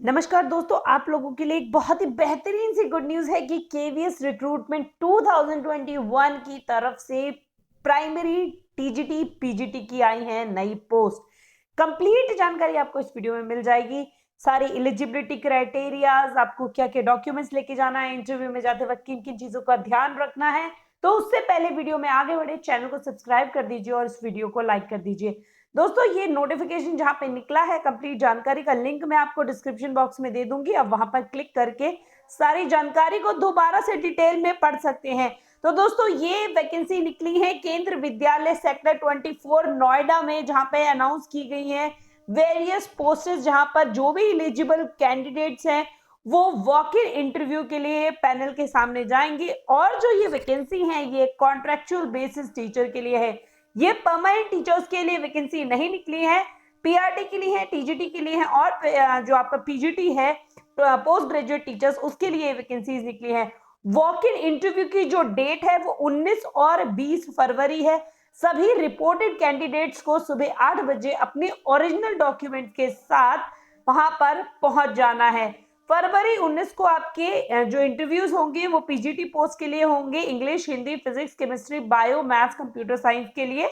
नमस्कार दोस्तों, आप लोगों के लिए एक बहुत ही बेहतरीन सी गुड न्यूज़ है कि केवीएस रिक्रूटमेंट 2021 की तरफ से प्राइमरी टीजीटी पीजीटी की आई है नई पोस्ट। कंप्लीट जानकारी आपको इस वीडियो में मिल जाएगी। सारी एलिजिबिलिटी क्राइटेरियाज, आपको क्या क्या डॉक्यूमेंट्स लेके जाना है, इंटरव्यू में जाते वक्त किन किन चीजों का ध्यान रखना है। तो उससे पहले वीडियो में आगे बढ़े, चैनल को सब्सक्राइब कर दीजिए और इस वीडियो को लाइक कर दीजिए। दोस्तों, ये नोटिफिकेशन जहां पे निकला है, कंप्लीट जानकारी का लिंक मैं आपको डिस्क्रिप्शन बॉक्स में दे दूंगी। अब वहां पर क्लिक करके सारी जानकारी को दोबारा से डिटेल में पढ़ सकते हैं। तो दोस्तों, ये वैकेंसी निकली है केंद्र विद्यालय सेक्टर 24 नोएडा में, जहां पे अनाउंस की गई है वेरियस पोस्टेस, जहां पर जो भी एलिजिबल कैंडिडेट्स हैं वो वॉक इन इंटरव्यू के लिए पैनल के सामने जाएंगे। और जो ये वैकेंसी है ये कॉन्ट्रेक्चुअल बेसिस टीचर के लिए है, ये परमानेंट टीचर्स के लिए वैकेंसी नहीं निकली है, पीआरटी के लिए है, टीजीटी के लिए है और जो आपका पीजीटी है पोस्ट ग्रेजुएट टीचर्स, उसके लिए वैकेंसीज निकली है। वॉक इन इंटरव्यू की जो डेट है वो 19 और 20 फरवरी है। सभी रिपोर्टेड कैंडिडेट्स को सुबह 8 बजे अपने ओरिजिनल डॉक्यूमेंट के साथ वहां पर पहुंच जाना है। फरवरी 19 को आपके जो इंटरव्यूज होंगे वो पीजीटी पोस्ट के लिए होंगे, English, Hindi, physics, chemistry, bio, maths, computer science के लिए।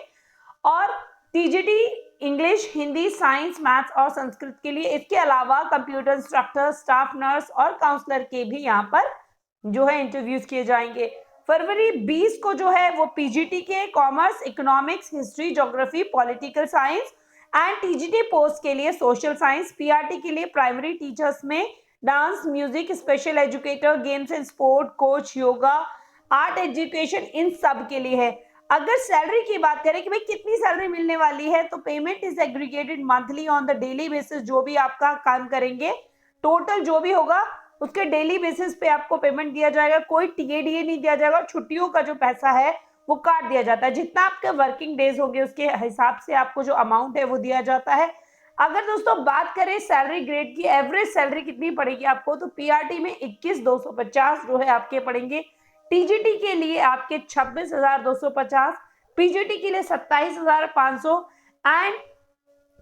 और TGT English, Hindi, science, maths और संस्कृत के लिए। इसके अलावा कंप्यूटर इंस्ट्रक्टर, स्टाफ नर्स और काउंसलर के भी यहाँ पर जो है इंटरव्यूज किए जाएंगे। फरवरी 20 को जो है वो पीजीटी के commerce, economics, history, geography, political science and TGT post के लिए सोशल साइंस, पीआरटी के लिए प्राइमरी टीचर्स में dance, music, special educator, games and sport, coach, yoga, art education, इन सब के लिए है। अगर सैलरी की बात करें कि भाई कितनी सैलरी मिलने वाली है, तो payment is aggregated monthly on the daily basis. जो भी आपका काम करेंगे टोटल जो भी होगा उसके डेली बेसिस पे आपको पेमेंट दिया जाएगा। कोई टीएडीए नहीं दिया जाएगा। छुट्टियों का जो पैसा है वो काट दिया जाता है, जितना आपके वर्किंग डेज होंगे उसके हिसाब से आपको जो अमाउंट है वो दिया जाता है। अगर दोस्तों बात करें सैलरी ग्रेड की, एवरेज सैलरी कितनी पड़ेगी आपको, तो पीआरटी में 21,250 जो है आपके पड़ेंगे। टीजीटी के लिए आपके 26,250, पीजीटी के लिए 27,500 एंड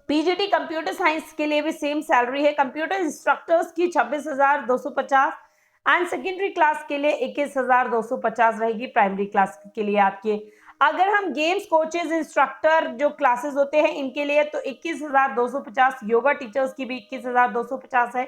पीजीटी कंप्यूटर साइंस के लिए भी सेम सैलरी है। कंप्यूटर इंस्ट्रक्टर्स की 26,250 एंड सेकेंडरी क्लास के लिए 21,250 रहेगी। प्राइमरी क्लास के लिए आपके, अगर हम गेम्स कोचेज इंस्ट्रक्टर जो क्लासेस होते हैं इनके लिए तो 21,250, योगा टीचर्स की भी 21,250 है,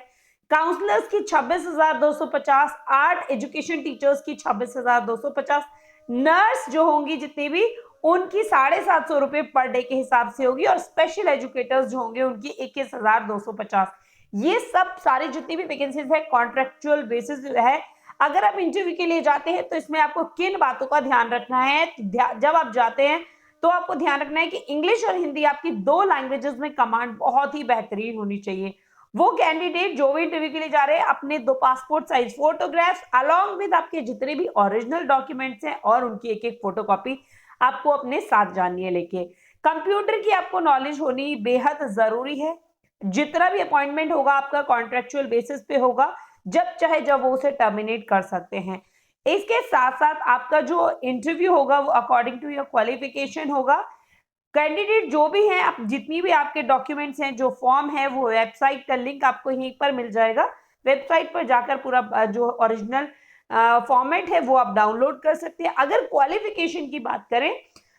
काउंसलर्स की 26,250, आर्ट एजुकेशन टीचर्स की 26,250, नर्स जो होंगी जितनी भी उनकी 750 रुपए पर डे के हिसाब से होगी, और स्पेशल एजुकेटर्स जो होंगे उनकी 21,250। ये सब सारी जितनी भी वैकेंसीज है कॉन्ट्रेक्चुअल बेसिस है। अगर आप इंटरव्यू के लिए जाते हैं तो इसमें आपको किन बातों का ध्यान रखना है, जब आप जाते हैं तो आपको ध्यान रखना है कि इंग्लिश और हिंदी आपकी 2 लैंग्वेजेस में कमांड बहुत ही बेहतरीन होनी चाहिए। वो कैंडिडेट जो भी इंटरव्यू के लिए जा रहे हैं अपने 2 passport size photographs along with आपके जितने भी ओरिजिनल डॉक्यूमेंट्स हैं और उनकी एक एक फोटोकॉपी आपको अपने साथ जानी है लेके। कंप्यूटर की आपको नॉलेज होनी बेहद जरूरी है। जितना भी अपॉइंटमेंट होगा आपका कॉन्ट्रेक्चुअल बेसिस पे होगा, जब चाहे जब वो उसे टर्मिनेट कर सकते हैं। इसके साथ साथ आपका जो इंटरव्यू होगा वो अकॉर्डिंग टू योर क्वालिफिकेशन होगा। कैंडिडेट जो भी हैं, आप जितनी भी आपके डॉक्यूमेंट्स हैं, जो फॉर्म है, वो वेबसाइट का लिंक आपको यहीं पर मिल जाएगा। वेबसाइट पर जाकर पूरा जो ओरिजिनल फॉर्मेट है वो आप डाउनलोड कर सकते हैं। अगर क्वालिफिकेशन की बात करें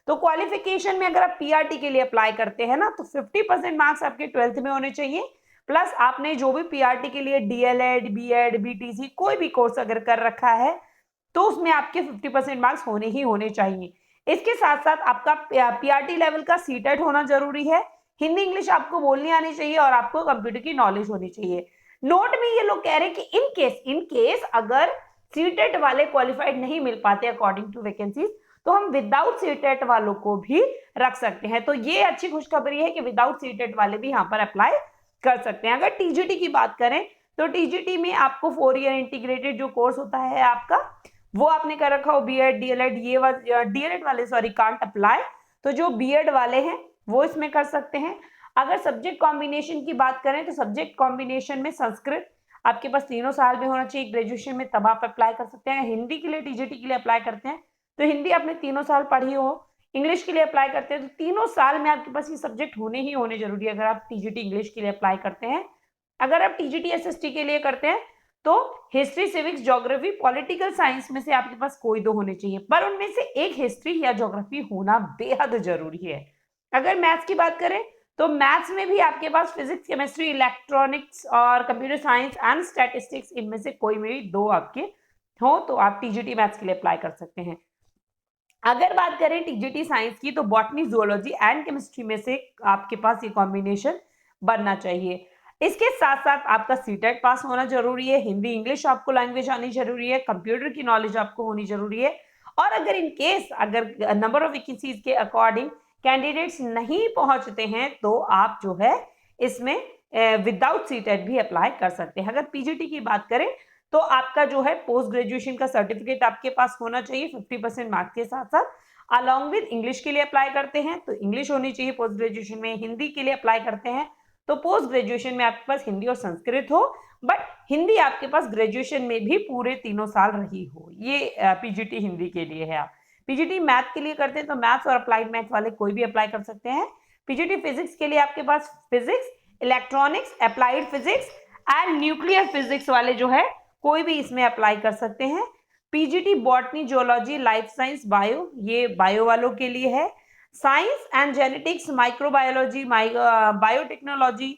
तो क्वालिफिकेशन में अगर आप पीआरटी के लिए अप्लाई करते हैं ना तो 50% मार्क्स आपके 12th में होने चाहिए, प्लस आपने जो भी पीआरटी के लिए डीएलएड, बीएड, बीटीसी कोई भी कोर्स अगर कर रखा है तो उसमें आपके 50% मार्क्स होने ही होने चाहिए। इसके साथ साथ आपका पीआरटी लेवल का सीटेट होना जरूरी है। हिंदी इंग्लिश आपको बोलनी आनी चाहिए और आपको कंप्यूटर की नॉलेज होनी चाहिए। नोट में ये लोग कह रहे हैं कि इन केस अगर सीटेट वाले क्वालिफाइड नहीं मिल पाते अकॉर्डिंग टू वैकेंसीज, तो हम विदाउट सीटेट वालों को भी रख सकते हैं। तो ये अच्छी खुशखबरी है कि विदाउट सीटेट वाले भी यहाँ पर अप्लाई कर सकते हैं। अगर टीजीटी की बात करें तो टीजीटी में आपको 4 ईयर इंटीग्रेटेड जो कोर्स होता है आपका, वो आपने कर रखा हो, बीएड, डीएलएड, ये डीएलएड वाले सॉरी कांट अप्लाई, तो जो बीएड वाले हैं वो इसमें कर सकते हैं। अगर सब्जेक्ट कॉम्बिनेशन की बात करें तो सब्जेक्ट कॉम्बिनेशन में संस्कृत आपके पास 3 साल में होना चाहिए ग्रेजुएशन में, तब आप अप्लाई कर सकते हैं। हिंदी के लिए टीजीटी के लिए अप्लाई करते हैं तो हिंदी आपने 3 साल पढ़ी हो। इंग्लिश के लिए अप्लाई करते हैं तो 3 साल में आपके पास ये सब्जेक्ट होने ही होने जरूरी है अगर आप टीजीटी इंग्लिश के लिए अप्लाई करते हैं अगर आप टीजीटी एसएसटी के लिए करते हैं तो history, civics, geography, political science में से आपके पास कोई दो होने चाहिए, पर उनमें से एक हिस्ट्री या ज्योग्राफी होना बेहद जरूरी है। अगर मैथ्स की बात करें तो मैथ्स में भी आपके पास फिजिक्स, केमिस्ट्री, इलेक्ट्रॉनिक्स और कंप्यूटर साइंस एंड स्टैटिस्टिक्स, इनमें से कोई भी दो आपके हो तो आप टीजीटी मैथ्स के लिए अप्लाई कर सकते हैं। अगर बात करें टीजीटी साइंस की तो बॉटनी, जूलॉजी एंड केमिस्ट्री में से आपके पास ये कॉम्बिनेशन बनना चाहिए। इसके साथ साथ आपका सीटेट पास होना जरूरी है, हिंदी इंग्लिश आपको लैंग्वेज आनी जरूरी है, कंप्यूटर की नॉलेज आपको होनी जरूरी है। और अगर इन केस अगर नंबर ऑफ वैकेंसीज के अकॉर्डिंग कैंडिडेट्स नहीं पहुंचते हैं तो आप जो है इसमें विदाउट सीटेट भी अप्लाई कर सकते हैं। अगर पीजीटी की बात करें तो आपका जो है पोस्ट ग्रेजुएशन का सर्टिफिकेट आपके पास होना चाहिए 50% मार्क्स के साथ साथ। अलॉन्ग विद इंग्लिश के लिए अप्लाई करते हैं तो इंग्लिश होनी चाहिए पोस्ट ग्रेजुएशन में, हिंदी के लिए अप्लाई करते हैं तो पोस्ट ग्रेजुएशन में आपके पास हिंदी और संस्कृत हो, बट हिंदी आपके पास ग्रेजुएशन में भी पूरे 3 साल रही हो। ये पीजीटी हिंदी के लिए है। आप पीजीटी मैथ के लिए करते हैं तो मैथ्स और अप्लाइड मैथ वाले कोई भी अप्लाई कर सकते हैं। पीजीटी फिजिक्स के लिए आपके पास physics, electronics, applied physics and nuclear physics वाले जो है कोई भी इसमें अप्लाई कर सकते हैं। PGT botany, geology, life science, bio, ये बायो वालों के लिए है। Science and genetics, microbiology, biotechnology,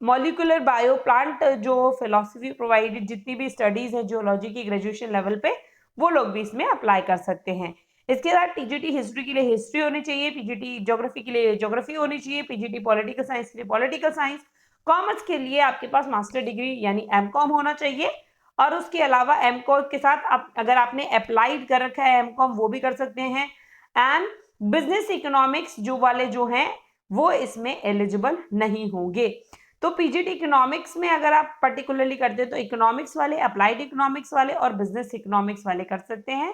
molecular bio, plant जो फिलोसफी प्रोवाइडेड जितनी भी स्टडीज है जियोलॉजी की ग्रेजुएशन लेवल पे वो लोग भी इसमें अप्लाई कर सकते हैं। इसके साथ टीजीटी हिस्ट्री के लिए हिस्ट्री होनी चाहिए, पीजीटी ज्योग्राफी के लिए ज्योग्राफी होनी चाहिए, पीजीटी पॉलिटिकल साइंस के लिए पॉलिटिकल साइंस, कॉमर्स के लिए आपके पास मास्टर डिग्री यानी एमकॉम होना चाहिए। और उसके अलावा एमकॉम के साथ आप अगर आपने अप्लाइड कर रखा है एमकॉम वो भी कर सकते हैं। एंड बिजनेस इकोनॉमिक्स जो वाले जो हैं वो इसमें एलिजिबल नहीं होंगे। तो पीजीटी इकोनॉमिक्स में अगर आप पर्टिकुलरली करते हैं तो इकोनॉमिक्स वाले, अप्लाइड इकोनॉमिक्स वाले और बिजनेस इकोनॉमिक्स वाले कर सकते हैं।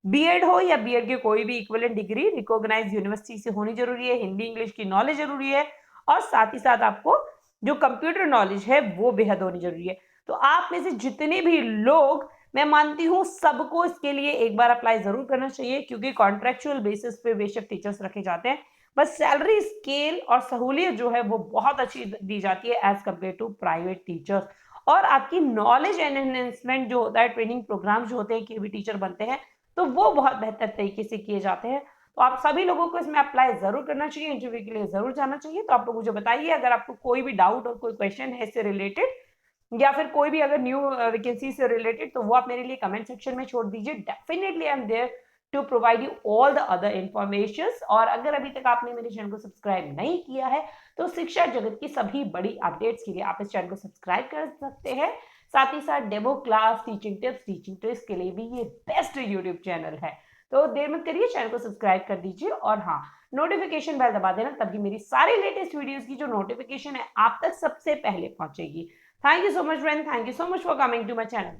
बीएड हो या बीएड के कोई भी इक्विवेलेंट डिग्री रिकॉग्नाइज्ड यूनिवर्सिटी से होनी जरूरी है, हिंदी इंग्लिश की नॉलेज जरूरी है और साथ ही साथ आपको जो कंप्यूटर नॉलेज है वो बेहद होनी जरूरी है। तो आप में से जितने भी लोग, मैं मानती हूँ सबको इसके लिए एक बार अप्लाई जरूर करना चाहिए, क्योंकि कॉन्ट्रेक्चुअल बेसिस पे बेशक टीचर्स रखे जाते हैं बस सैलरी स्केल और सहूलियत जो है वो बहुत अच्छी दी जाती है as compare to private teachers. और आपकी नॉलेज एनहेंसमेंट जो होता है, ट्रेनिंग प्रोग्राम जो होते हैं कि भी टीचर बनते हैं तो वो बहुत बेहतर तरीके से किए जाते हैं। तो आप सभी लोगों को इसमें अप्लाई जरूर करना चाहिए, इंटरव्यू के लिए जरूर जाना चाहिए। तो आप लोग मुझे बताइए अगर आपको कोई भी डाउट और कोई क्वेश्चन है इससे रिलेटेड या फिर कोई भी अगर न्यू वैकेंसी से रिलेटेड तो वो आप मेरे लिए कमेंट सेक्शन में छोड़ दीजिए। Definitely I am there to provide you all the other information. और अगर अभी तक आपने मेरे चैनल को सब्सक्राइब नहीं किया है तो शिक्षा जगत की सभी बड़ी अपडेट्स के लिए आप इस चैनल को सब्सक्राइब कर सकते हैं। साथ ही साथ demo class, teaching tips, teaching tricks के लिए भी ये बेस्ट यूट्यूब चैनल है। तो देर मत करिए, चैनल को सब्सक्राइब कर दीजिए और हाँ, नोटिफिकेशन बेल दबा देना, तभी मेरी सारी लेटेस्ट वीडियोस की जो नोटिफिकेशन है आप तक सबसे पहले पहुंचेगी। Thank you so much friend, thank you so much for coming to my channel.